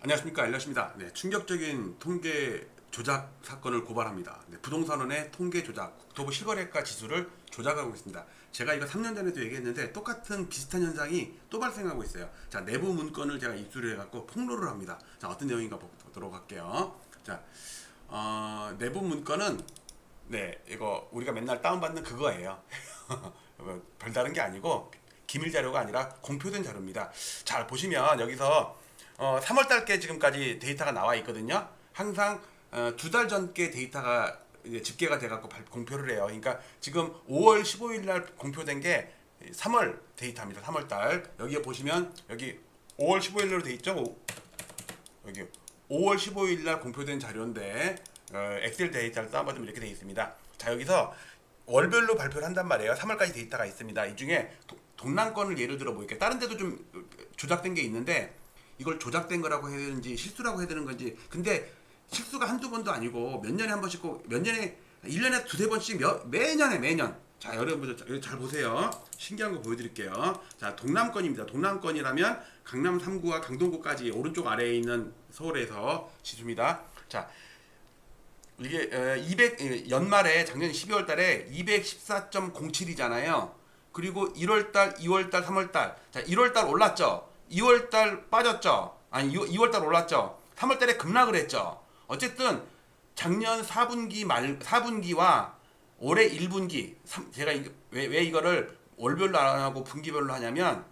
안녕하십니까, 알려십니다. 네, 충격적인 통계 조작 사건을 고발합니다. 네, 부동산원의 통계 조작, 국토부 실거래가 지수를 조작하고 있습니다. 제가 이거 3년 전에도 얘기했는데 똑같은 비슷한 현상이 또 발생하고 있어요. 자, 내부 문건을 제가 입수를 해갖고 폭로를 합니다. 자, 어떤 내용인가 보도록 할게요. 자, 내부 문건은 네, 이거 우리가 맨날 다운받는 그거예요. 별다른 게 아니고 기밀 자료가 아니라 공표된 자료입니다. 잘 보시면 여기서 3월 달께 지금까지 데이터가 나와 있거든요. 항상 2달 전께 데이터가 이제 집계가 돼갖고 공표를 해요. 그러니까 지금 5월 15일 날 공표된 게 3월 데이터입니다. 3월 달 여기에 보시면 여기 5월 15일로 돼 있죠. 여기 5월 15일 날 공표된 자료인데 엑셀 데이터를 다운받으면 이렇게 돼 있습니다. 자, 여기서 월별로 발표를 한단 말이에요. 3월까지 데이터가 있습니다. 이 중에 동남권을 예를 들어 보일게요. 다른 데도 좀 조작된 게 있는데 이걸 조작된 거라고 해야 되는지 실수라고 해야 되는 건지, 근데 실수가 한두 번도 아니고 몇 년에 한 번씩 꼭, 몇 년에 1년에 두세 번씩 매년. 자, 여러분들 잘 보세요. 신기한 거 보여드릴게요. 자, 동남권입니다. 동남권이라면 강남 3구와 강동구까지 오른쪽 아래에 있는 서울에서 지수입니다. 자, 이게 연말에 작년 12월 달에 214.07이잖아요. 그리고 1월 달, 2월 달, 3월 달. 자, 1월 달 올랐죠. 2월 달 빠졌죠. 아니, 2월 달 올랐죠. 3월 달에 급락을 했죠. 어쨌든 작년 4분기와 올해 1분기, 제가 왜 이거를 월별로 안 하고 분기별로 하냐면,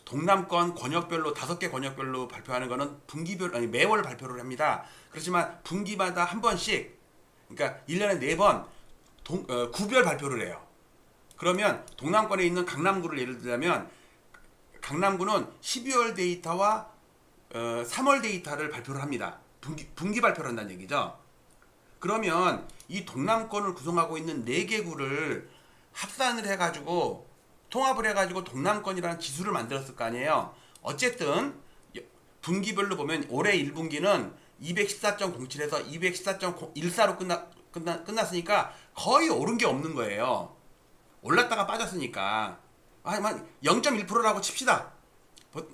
동남권 권역별로 5개 권역별로 발표하는 거는 매월 발표를 합니다. 그렇지만 분기마다 한 번씩, 그러니까 1년에 4번 구별 발표를 해요. 그러면 동남권에 있는 강남구를 예를 들자면, 강남구는 12월 데이터와 3월 데이터를 발표를 합니다. 분기 발표를 한다는 얘기죠. 그러면 이 동남권을 구성하고 있는 4개 구를 합산을 해가지고 통합을 해가지고 동남권이라는 지수를 만들었을 거 아니에요. 어쨌든 분기별로 보면 올해 1분기는 214.07에서 214.14로 끝났으니까 거의 오른 게 없는 거예요. 올랐다가 빠졌으니까 한 0.1%라고 칩시다.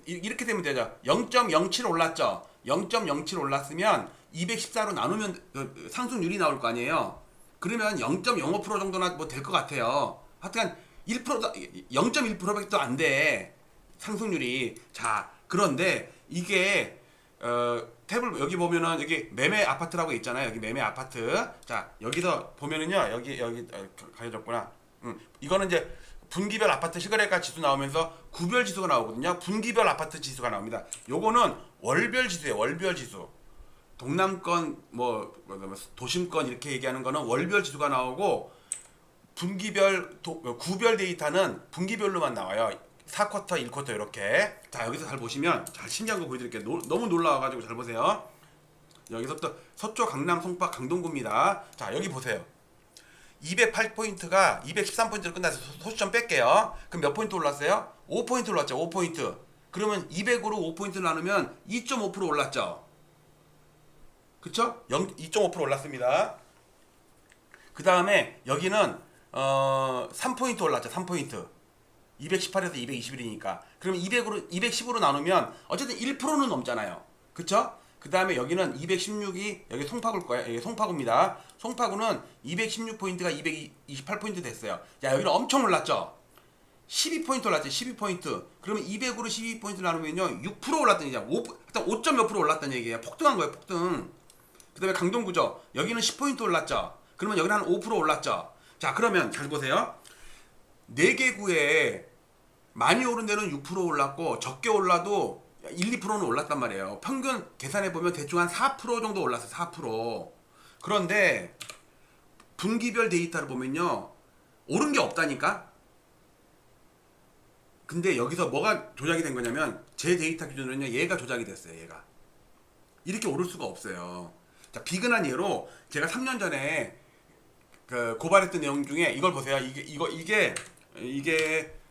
이렇게 되면 되죠. 0.07 올랐죠. 0.07 올랐으면 214로 나누면 상승률이 나올 거 아니에요. 그러면 0.05% 정도나 뭐 될 것 같아요. 하여튼 0.1%밖에 안 돼. 상승률이. 자, 그런데 이게 탭을 여기 보면은 여기 매매 아파트라고 있잖아요. 여기 매매 아파트. 자, 여기서 보면은요. 여기 가려졌구나. 이거는 이제 분기별 아파트 실거래가 지수 나오면서 구별 지수가 나오거든요. 분기별 아파트 지수가 나옵니다. 요거는 월별 지수예요. 월별 지수. 동남권 도심권 이렇게 얘기하는 거는 월별 지수가 나오고, 분기별 구별 데이터는 분기별로만 나와요. 4쿼터, 1쿼터 이렇게. 자, 여기서 잘 보시면 잘 신기한 거 보여드릴게요. 너무 놀라워가지고 잘 보세요. 여기서부터 서초, 강남, 송파, 강동구입니다. 자, 여기 보세요. 208포인트가 213포인트로 끝나서 소수점 뺄게요. 그럼 몇 포인트 올랐어요? 5포인트 올랐죠. 5포인트. 그러면 200으로 5포인트 나누면 2.5% 올랐죠. 그쵸? 2.5% 올랐습니다. 그 다음에 여기는 3포인트 올랐죠. 3포인트. 218에서 221이니까. 그러면 210으로 나누면 어쨌든 1%는 넘잖아요. 그쵸? 그 다음에 여기는 216이 여기 송파구일 거예요. 여기 송파구입니다. 송파구는 216포인트가 228포인트 됐어요. 자, 여기는 엄청 올랐죠. 12포인트 올랐죠. 12포인트. 그러면 200으로 12포인트 나누면요 6% 올랐다는 얘기야. 5점 몇 프로 올랐다는 얘기예요. 폭등한 거예요. 폭등. 그 다음에 강동구죠. 여기는 10포인트 올랐죠. 그러면 여기는 한 5% 올랐죠. 자, 그러면 잘 보세요. 4개 구에 많이 오른 데는 6% 올랐고, 적게 올라도 1, 2%는 올랐단 말이에요. 평균 계산해보면 대충 한 4% 정도 올랐어요. 4%. 그런데 분기별 데이터를 보면요 오른 게 없다니까. 근데 여기서 뭐가 조작이 된 거냐면, 제 데이터 기준으로는요 얘가 조작이 됐어요. 얘가 이렇게 오를 수가 없어요. 자, 비근한 예로 제가 3년 전에 고발했던 내용 중에 이걸 보세요. 이게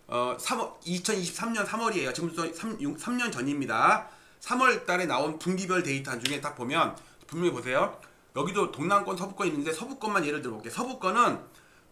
2023년 3월이에요. 지금부터 3년 전입니다. 3월 달에 나온 분기별 데이터 중에 딱 보면 분명히 보세요. 여기도 동남권, 서부권 있는데 서부권만 예를 들어 볼게요. 서부권은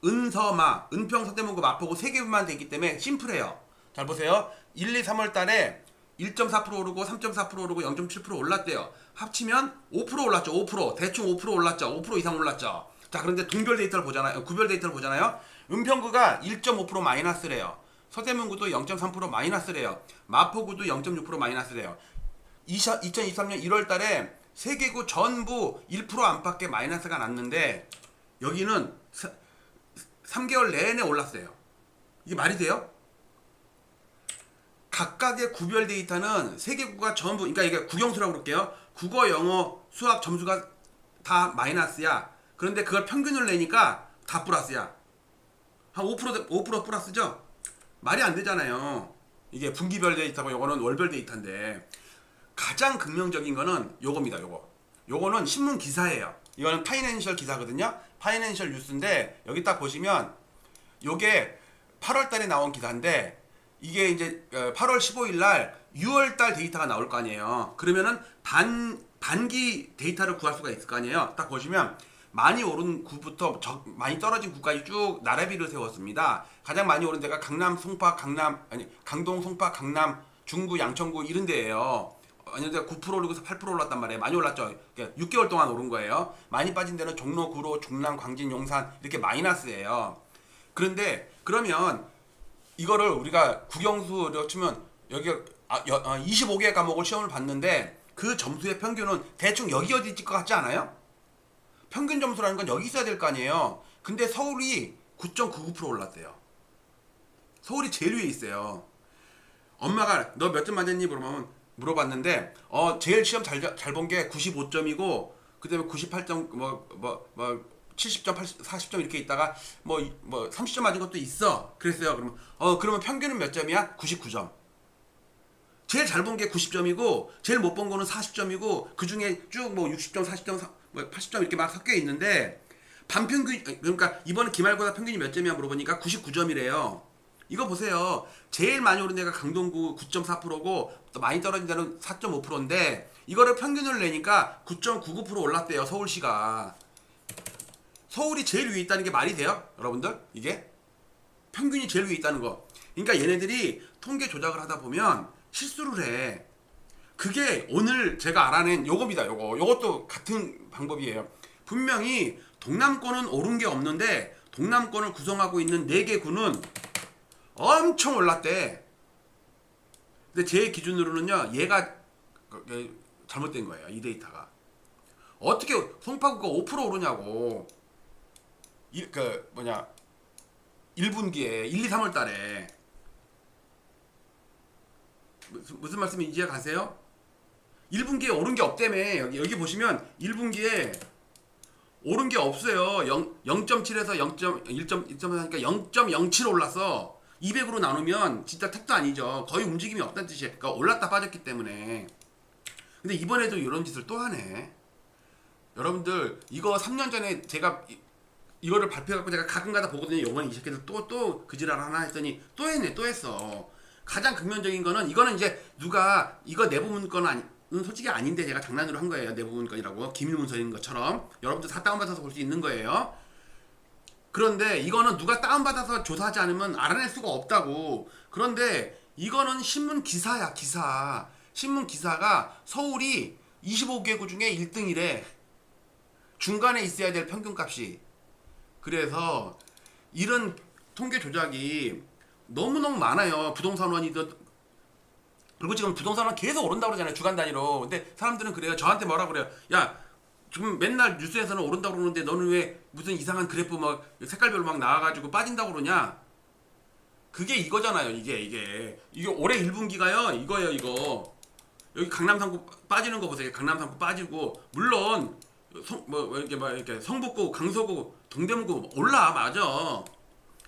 은서마, 은평, 서대문구, 마포구 3개만 돼 있기 때문에 심플해요. 잘 보세요. 1, 2, 3월 달에 1.4% 오르고 3.4% 오르고 0.7% 올랐대요. 합치면 5% 올랐죠. 5% 대충 5% 올랐죠. 5% 이상 올랐죠. 자, 그런데 동별 데이터를 보잖아요. 구별 데이터를 보잖아요. 은평구가 1.5% 마이너스래요. 서대문구도 0.3% 마이너스래요. 마포구도 0.6% 마이너스래요. 2023년 1월 달에 세 개구 전부 1% 안팎의 마이너스가 났는데 여기는 3개월 내내 올랐어요. 이게 말이 돼요? 각각의 구별 데이터는 세 개구가 전부, 그러니까 이게 국영수라고 그럴게요. 국어, 영어, 수학 점수가 다 마이너스야. 그런데 그걸 평균을 내니까 다 플러스야. 한 5% 플러스죠? 말이 안 되잖아요. 이게 분기별 데이터고 요거는 월별 데이터인데 가장 긍정적인 거는 요겁니다. 요거는 신문 기사예요. 이거는 파이낸셜 기사거든요. 파이낸셜 뉴스인데 여기 딱 보시면 요게 8월 달에 나온 기사인데 이게 이제 8월 15일 날 6월 달 데이터가 나올 거 아니에요. 그러면은 반기 데이터를 구할 수가 있을 거 아니에요. 딱 보시면 많이 오른 구부터 많이 떨어진 구까지 쭉 나래비를 세웠습니다. 가장 많이 오른 데가 강남, 송파, 강동, 송파, 강남, 중구, 양천구 이런 데예요. 아니, 9% 오르고 8% 올랐단 말이에요. 많이 올랐죠. 6개월 동안 오른 거예요. 많이 빠진 데는 종로, 구로, 중랑, 광진, 용산 이렇게 마이너스예요. 그런데 그러면 이거를 우리가 국영수로 치면 여기 25개 과목을 시험을 봤는데 그 점수의 평균은 대충 여기 어디 있을 것 같지 않아요? 평균 점수라는 건 여기 있어야 될 거 아니에요. 근데 서울이 9.99% 올랐대요. 서울이 제일 위에 있어요. 엄마가 너 몇 점 맞았니? 물어봤는데 제일 시험 잘 본 게 95점이고 그다음에 98점 70점, 80, 40점 이렇게 있다가 30점 맞은 것도 있어. 그랬어요. 그러면 평균은 몇 점이야? 99점. 제일 잘 본 게 90점이고 제일 못 본 거는 40점이고 그 중에 쭉 60점, 40점, 80점 이렇게 막 섞여 있는데 반평균, 그러니까 이번에 기말고사 평균이 몇 점이야 물어보니까 99점이래요. 이거 보세요. 제일 많이 오른 데가 강동구 9.4%고 또 많이 떨어진 데는 4.5%인데 이거를 평균을 내니까 9.99% 올랐대요. 서울시가. 서울이 제일 위에 있다는 게 말이 돼요? 여러분들? 이게? 평균이 제일 위에 있다는 거. 그러니까 얘네들이 통계 조작을 하다 보면 실수를 해. 그게 오늘 제가 알아낸 요겁니다. 요것도 같은 방법이에요. 분명히 동남권은 오른 게 없는데 동남권을 구성하고 있는 4개 구는 엄청 올랐대. 근데 제 기준으로는요, 얘가 잘못된 거예요. 이 데이터가. 어떻게 송파구가 5% 오르냐고. 1분기에 1, 2, 3월 달에 무슨 말씀인지 이해 가세요? 1분기에 오른 게 없다며. 여기 보시면 1분기에 오른 게 없어요. 0.7에서 1.4 하니까 0.07 올랐어. 200으로 나누면 진짜 택도 아니죠. 거의 움직임이 없다는 뜻이에요. 그러니까 올랐다 빠졌기 때문에. 근데 이번에도 이런 짓을 또 하네. 여러분들 이거 3년 전에 제가 이거를 발표해갖고 제가 가끔가다 보거든요. 요번에 이 새끼들 또 그 지랄 하나 했더니 또 했어. 가장 극면적인 거는 이거는 이제 누가 이거 내부문 건은 솔직히 아닌데 제가 장난으로 한 거예요. 내부문 건이라고 기밀문서인 것처럼 여러분들 다 다운받아서 볼 수 있는 거예요. 그런데 이거는 누가 다운받아서 조사하지 않으면 알아낼 수가 없다고. 그런데 이거는 신문 기사야, 기사. 신문 기사가 서울이 25개구 중에 1등이래. 중간에 있어야 될 평균값이. 그래서 이런 통계 조작이 너무너무 많아요. 부동산원이든. 그리고 지금 부동산은 계속 오른다고 그러잖아요. 주간 단위로. 근데 사람들은 그래요. 저한테 뭐라 그래요. 야, 지금 맨날 뉴스에서는 오른다고 그러는데 너는 왜 무슨 이상한 그래프 막 색깔별로 막 나와가지고 빠진다고 그러냐? 그게 이거잖아요. 이게 올해 1분기가요. 이거예요. 이거. 여기 강남 3구 빠지는 거 보세요. 강남 3구 빠지고 물론 이렇게 성북구, 강서구, 동대문구 올라 맞아.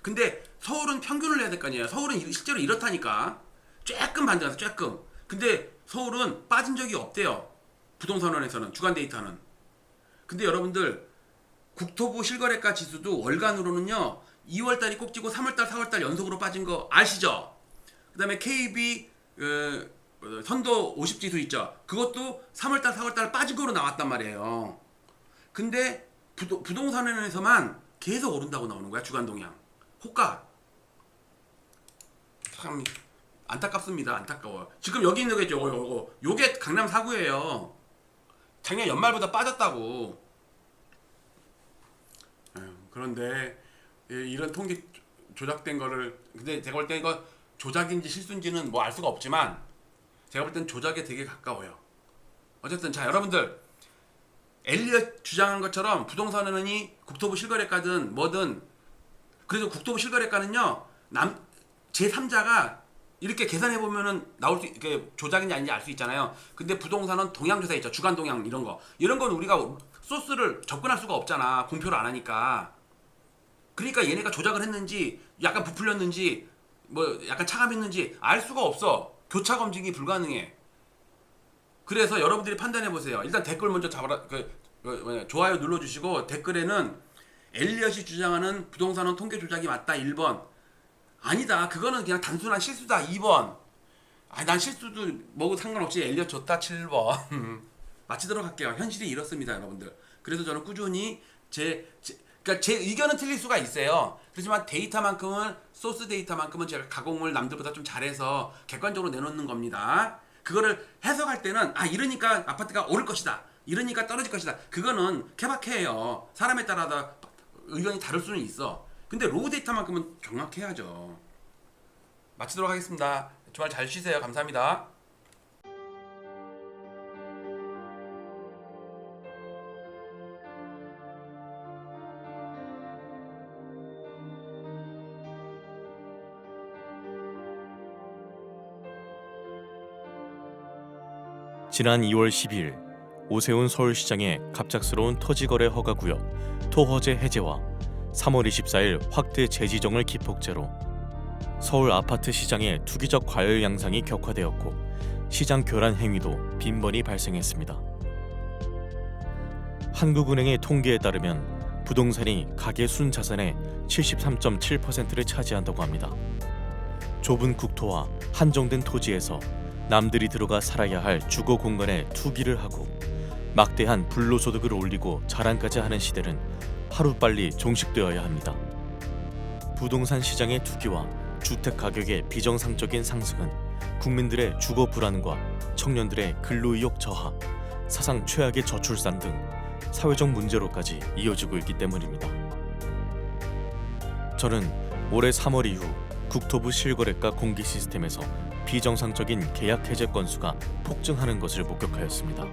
근데 서울은 평균을 내야 될 거 아니에요. 서울은 실제로 이렇다니까. 조금 반전해서 조금. 근데 서울은 빠진 적이 없대요. 부동산원에서는 주간 데이터는. 근데 여러분들 국토부 실거래가 지수도 월간으로는요 2월달이 꼭지고 3월달, 4월달 연속으로 빠진 거 아시죠? 그 다음에 KB 선도 50지수 있죠? 그것도 3월달, 4월달 빠진 거로 나왔단 말이에요. 근데 부동산원에서만 계속 오른다고 나오는 거야. 주간 동향. 호가. 참 안타깝습니다. 안타까워요. 지금 여기 있는 게 요게 강남 4구예요. 작년 연말보다 빠졌다고. 그런데 이런 통계 조작된 거를, 근데 제가 볼 때 이거 조작인지 실수인지는 뭐 알 수가 없지만 제가 볼 땐 조작에 되게 가까워요. 어쨌든 자, 여러분들 엘리엇 주장한 것처럼 부동산은이 국토부 실거래가든 뭐든, 그래도 국토부 실거래가는요 제3자가 이렇게 계산해 보면은 나올 수, 이게 조작인지 아닌지 알 수 있잖아요. 근데 부동산은 동향조사 있죠. 주간 동향 이런 건 우리가 소스를 접근할 수가 없잖아. 공표를 안 하니까. 그러니까 얘네가 조작을 했는지 약간 부풀렸는지 뭐 약간 차감했는지 알 수가 없어. 교차 검증이 불가능해. 그래서 여러분들이 판단해 보세요. 일단 댓글 먼저 잡아라. 좋아요 눌러주시고 댓글에는 엘리엇이 주장하는 부동산은 통계 조작이 맞다 1번, 아니다 그거는 그냥 단순한 실수다 2번, 난 실수도 뭐고 상관없이 엘리엇 좋다 7번. 마치도록 할게요. 현실이 이렇습니다 여러분들. 그래서 저는 꾸준히 그러니까 제 의견은 틀릴 수가 있어요. 그렇지만 데이터만큼은, 소스 데이터만큼은 제가 가공을 남들보다 좀 잘해서 객관적으로 내놓는 겁니다. 그거를 해석할 때는 이러니까 아파트가 오를 것이다, 이러니까 떨어질 것이다, 그거는 케바케예요. 사람에 따라 의견이 다를 수는 있어. 근데 로우 데이터만큼은 정확해야죠. 마치도록 하겠습니다. 주말 잘 쉬세요. 감사합니다. 지난 2월 12일 오세훈 서울시장의 갑작스러운 토지거래 허가구역 토허제 해제와 3월 24일 확대 재지정을 기폭제로 서울 아파트 시장의 투기적 과열 양상이 격화되었고 시장 교란 행위도 빈번히 발생했습니다. 한국은행의 통계에 따르면 부동산이 가계 순자산의 73.7%를 차지한다고 합니다. 좁은 국토와 한정된 토지에서 남들이 들어가 살아야 할 주거 공간에 투기를 하고 막대한 불로소득을 올리고 자랑까지 하는 시대는 하루빨리 종식되어야 합니다. 부동산 시장의 투기와 주택 가격의 비정상적인 상승은 국민들의 주거 불안과 청년들의 근로의욕 저하, 사상 최악의 저출산 등 사회적 문제로까지 이어지고 있기 때문입니다. 저는 올해 3월 이후 국토부 실거래가 공개 시스템에서 비정상적인 계약 해제 건수가 폭증하는 것을 목격하였습니다.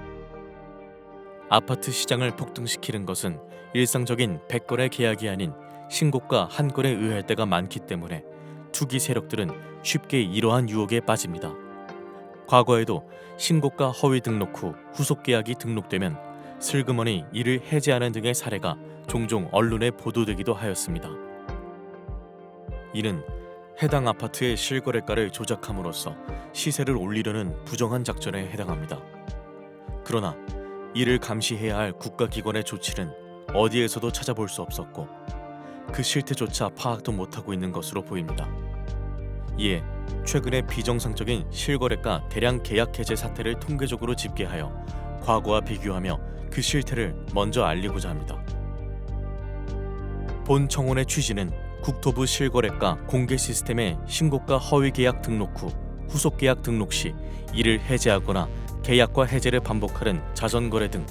아파트 시장을 폭등시키는 것은 일상적인 100건의 계약이 아닌 신고가 한 건에 의할 때가 많기 때문에 투기 세력들은 쉽게 이러한 유혹에 빠집니다. 과거에도 신고가 허위 등록 후 후속 계약이 등록되면 슬그머니 이를 해제하는 등의 사례가 종종 언론에 보도되기도 하였습니다. 이는 해당 아파트의 실거래가를 조작함으로써 시세를 올리려는 부정한 작전에 해당합니다. 그러나 이를 감시해야 할 국가기관의 조치는 어디에서도 찾아볼 수 없었고 그 실태조차 파악도 못하고 있는 것으로 보입니다. 이에 최근에 비정상적인 실거래가 대량 계약 해제 사태를 통계적으로 집계하여 과거와 비교하며 그 실태를 먼저 알리고자 합니다. 본 청원의 취지는 국토부 실거래가 공개 시스템의 신고가 허위 계약 등록 후 후속 계약 등록 시 이를 해제하거나 계약과 해제를 반복하는 자전거래 등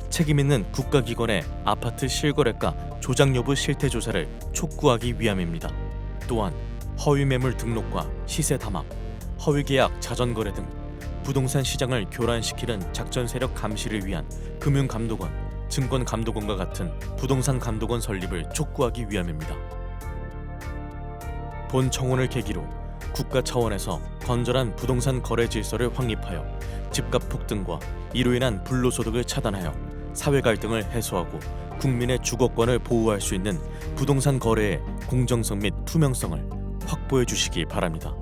책임있는 국가기관의 아파트 실거래가 조작 여부 실태 조사를 촉구하기 위함입니다. 또한 허위 매물 등록과 시세 담합, 허위 계약 자전거래 등 부동산 시장을 교란시키는 작전 세력 감시를 위한 금융감독원, 증권감독원과 같은 부동산 감독원 설립을 촉구하기 위함입니다. 본 청원을 계기로 국가 차원에서 건전한 부동산 거래 질서를 확립하여 집값 폭등과 이로 인한 불로소득을 차단하여 사회 갈등을 해소하고 국민의 주거권을 보호할 수 있는 부동산 거래의 공정성 및 투명성을 확보해 주시기 바랍니다.